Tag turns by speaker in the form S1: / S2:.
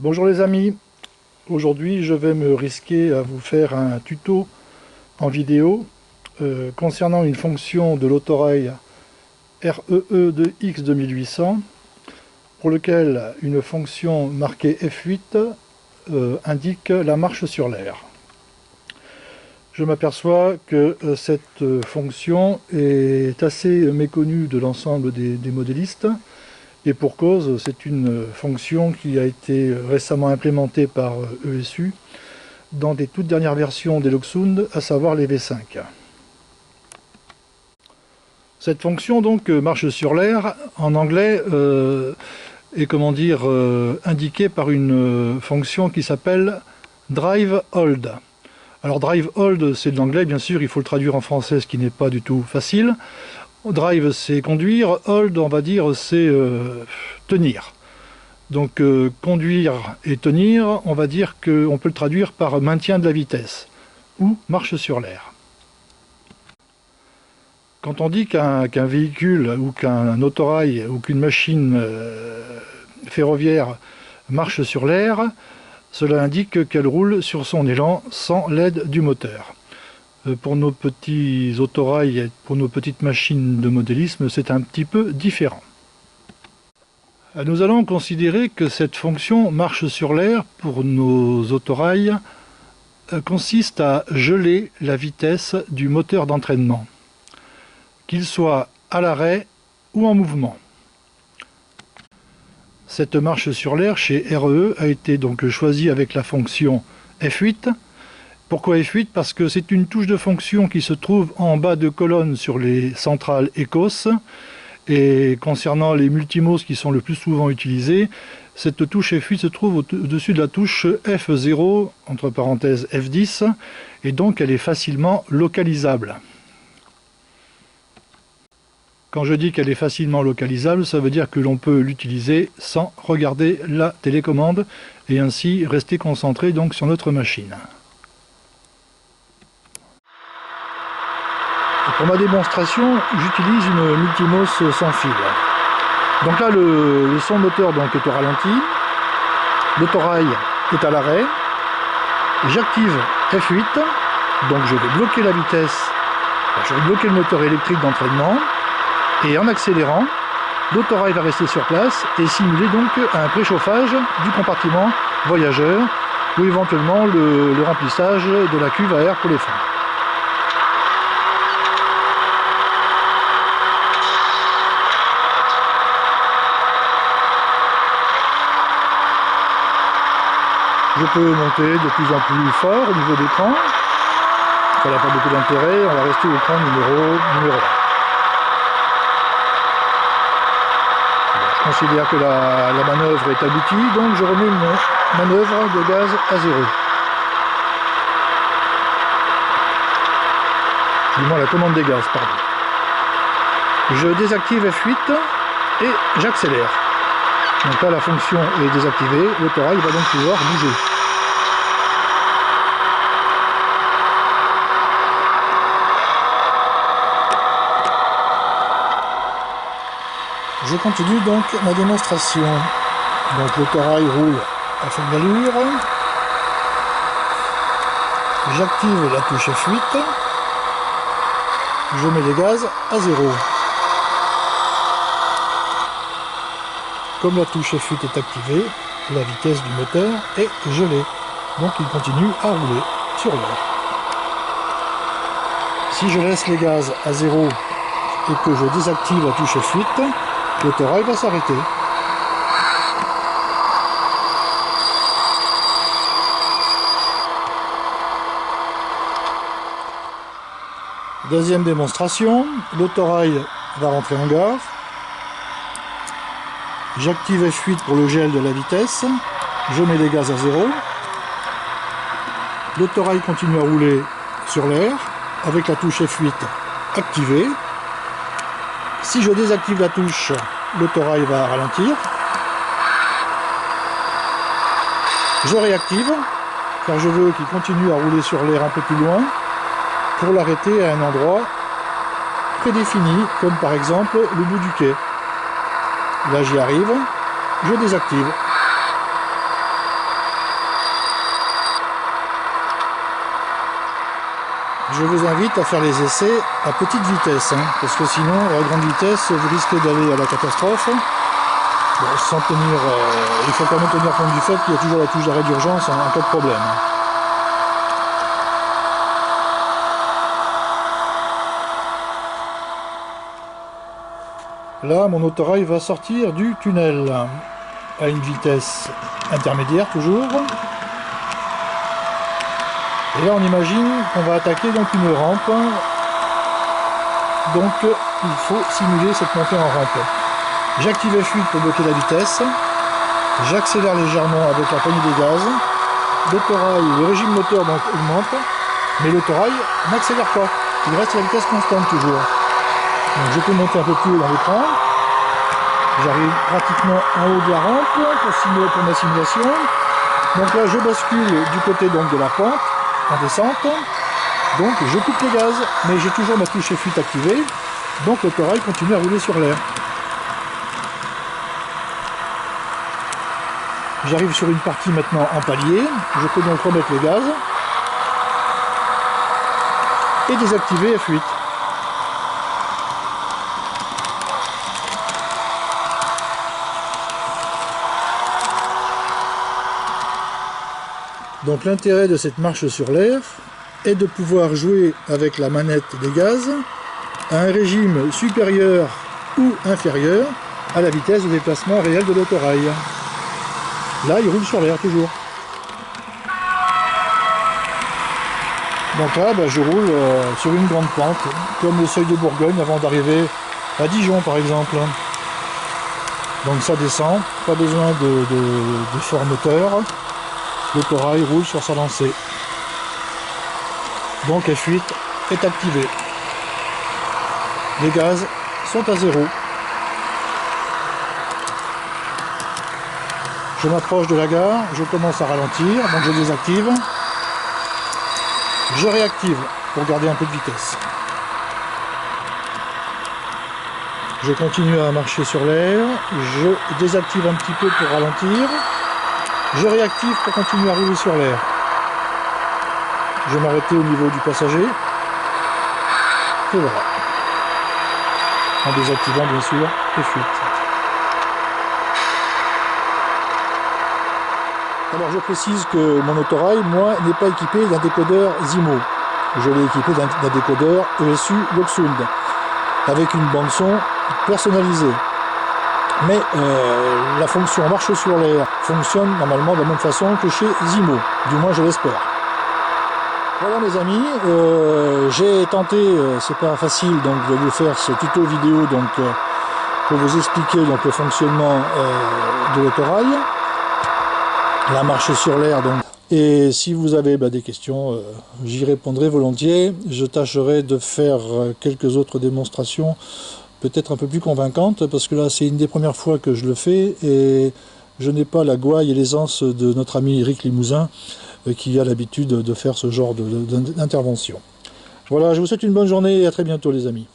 S1: Bonjour les amis, aujourd'hui je vais me risquer à vous faire un tuto en vidéo concernant une fonction de l'autorail REE2X 2800 pour lequel une fonction marquée F8 indique la marche sur l'air. Je m'aperçois que cette fonction est assez méconnue de l'ensemble des modélistes. Et pour cause, c'est une fonction qui a été récemment implémentée par ESU dans des toutes dernières versions des Luxound, à savoir les V5. Cette fonction donc marche sur l'air, en anglais, est indiquée par une fonction qui s'appelle drive hold. Alors drive hold, c'est de l'anglais, bien sûr, il faut le traduire en français, ce qui n'est pas du tout facile. Drive, c'est conduire. Hold, on va dire, c'est tenir. Donc conduire et tenir, on va dire qu'on peut le traduire par maintien de la vitesse ou marche sur l'air. Quand on dit qu'un véhicule ou qu'un autorail ou qu'une machine ferroviaire marche sur l'air, cela indique qu'elle roule sur son élan sans l'aide du moteur. Pour nos petits autorails et pour nos petites machines de modélisme, c'est un petit peu différent. Nous allons considérer que cette fonction marche sur l'air pour nos autorails consiste à geler la vitesse du moteur d'entraînement, qu'il soit à l'arrêt ou en mouvement. Cette marche sur l'air chez REE a été donc choisie avec la fonction F8. Pourquoi F8? Parce que c'est une touche de fonction qui se trouve en bas de colonne sur les centrales ECOS. Et concernant les multimos qui sont le plus souvent utilisés, cette touche F8 se trouve au-dessus de la touche F0, entre parenthèses F10, et donc elle est facilement localisable. Quand je dis qu'elle est facilement localisable, ça veut dire que l'on peut l'utiliser sans regarder la télécommande et ainsi rester concentré donc sur notre machine. Pour ma démonstration, j'utilise une Multimos sans fil. Donc là, le son moteur donc, est au ralenti, l'autorail est à l'arrêt, j'active F8, donc je vais bloquer la vitesse, je vais bloquer le moteur électrique d'entraînement, et en accélérant, l'autorail va rester sur place et simuler donc un préchauffage du compartiment voyageur ou éventuellement le remplissage de la cuve à air pour les freins. Je peux monter de plus en plus fort au niveau d'écran. Ça n'a pas beaucoup d'intérêt, on va rester au écran numéro 1. Je considère que la manœuvre est aboutie, donc je remets une manœuvre de gaz à 0. Du moins la commande des gaz, pardon. Je désactive F8 et j'accélère. Donc là la fonction est désactivée, l'autorail va donc pouvoir bouger. Je continue donc ma démonstration. Donc l'autorail roule à faible allure. J'active la touche F8. Je mets les gaz à 0. Comme la touche F8 est activée, la vitesse du moteur est gelée. Donc il continue à rouler sur l'air. Si je laisse les gaz à 0 et que je désactive la touche F8, l'autorail va s'arrêter. Deuxième démonstration, l'autorail va rentrer en gare. J'active F8 pour le gel de la vitesse. Je mets les gaz à 0. L'autorail continue à rouler sur l'air avec la touche F8 activée. Si je désactive la touche, l'autorail va ralentir. Je réactive, car je veux qu'il continue à rouler sur l'air un peu plus loin, pour l'arrêter à un endroit prédéfini, comme par exemple le bout du quai. Là j'y arrive, je désactive. je vous invite à faire les essais à petite vitesse, hein, parce que sinon, à grande vitesse, vous risquez d'aller à la catastrophe. Bon, sans tenir, il faut quand même tenir compte du fait qu'il y a toujours la touche d'arrêt d'urgence en cas de problème. Là, mon autorail va sortir du tunnel à une vitesse intermédiaire toujours. Et là, on imagine qu'on va attaquer donc une rampe. Donc, il faut simuler cette montée en rampe. J'active F8 pour bloquer la vitesse. J'accélère légèrement avec la poignée des gaz. L'autorail, le régime moteur donc augmente, mais l'autorail n'accélère pas. Il reste à la vitesse constante toujours. Donc je peux monter un peu plus haut dans l'écran. J'arrive pratiquement en haut de la rampe pour ma simulation. Donc là, je bascule du côté donc de la pente en descente. Donc je coupe les gaz, mais j'ai toujours ma touche F8 activée. Donc l'autorail continue à rouler sur l'air. J'arrive sur une partie maintenant en palier. Je peux donc remettre les gaz et désactiver F8. Donc l'intérêt de cette marche sur l'air est de pouvoir jouer avec la manette des gaz à un régime supérieur ou inférieur à la vitesse de déplacement réel de l'autorail. Là, il roule sur l'air toujours. Donc là, je roule sur une grande pente, comme le seuil de Bourgogne avant d'arriver à Dijon par exemple. Donc ça descend, pas besoin de fort moteur. L'autorail roule sur sa lancée. Donc F8 est activé. Les gaz sont à 0. Je m'approche de la gare, je commence à ralentir, donc je désactive. Je réactive pour garder un peu de vitesse. Je continue à marcher sur l'air, je désactive un petit peu pour ralentir. Je réactive pour continuer à rouler sur l'air. Je vais m'arrêter au niveau du passager. Et voilà. En désactivant bien sûr F8. Alors je précise que mon autorail, moi, n'est pas équipé d'un décodeur Zimo. Je l'ai équipé d'un décodeur ESU Loxund, avec une bande son personnalisée. Mais la fonction marche sur l'air fonctionne normalement de la même façon que chez Zimo, du moins je l'espère. Voilà mes amis, j'ai tenté, c'est pas facile donc de vous faire ce tuto vidéo donc pour vous expliquer donc le fonctionnement de l'autorail, la marche sur l'air donc. Et si vous avez des questions, j'y répondrai volontiers. Je tâcherai de faire quelques autres démonstrations peut-être un peu plus convaincantes, parce que là c'est une des premières fois que je le fais et je n'ai pas la gouaille et l'aisance de notre ami Eric Limousin qui a l'habitude de faire ce genre d'intervention. Voilà, je vous souhaite une bonne journée et à très bientôt les amis.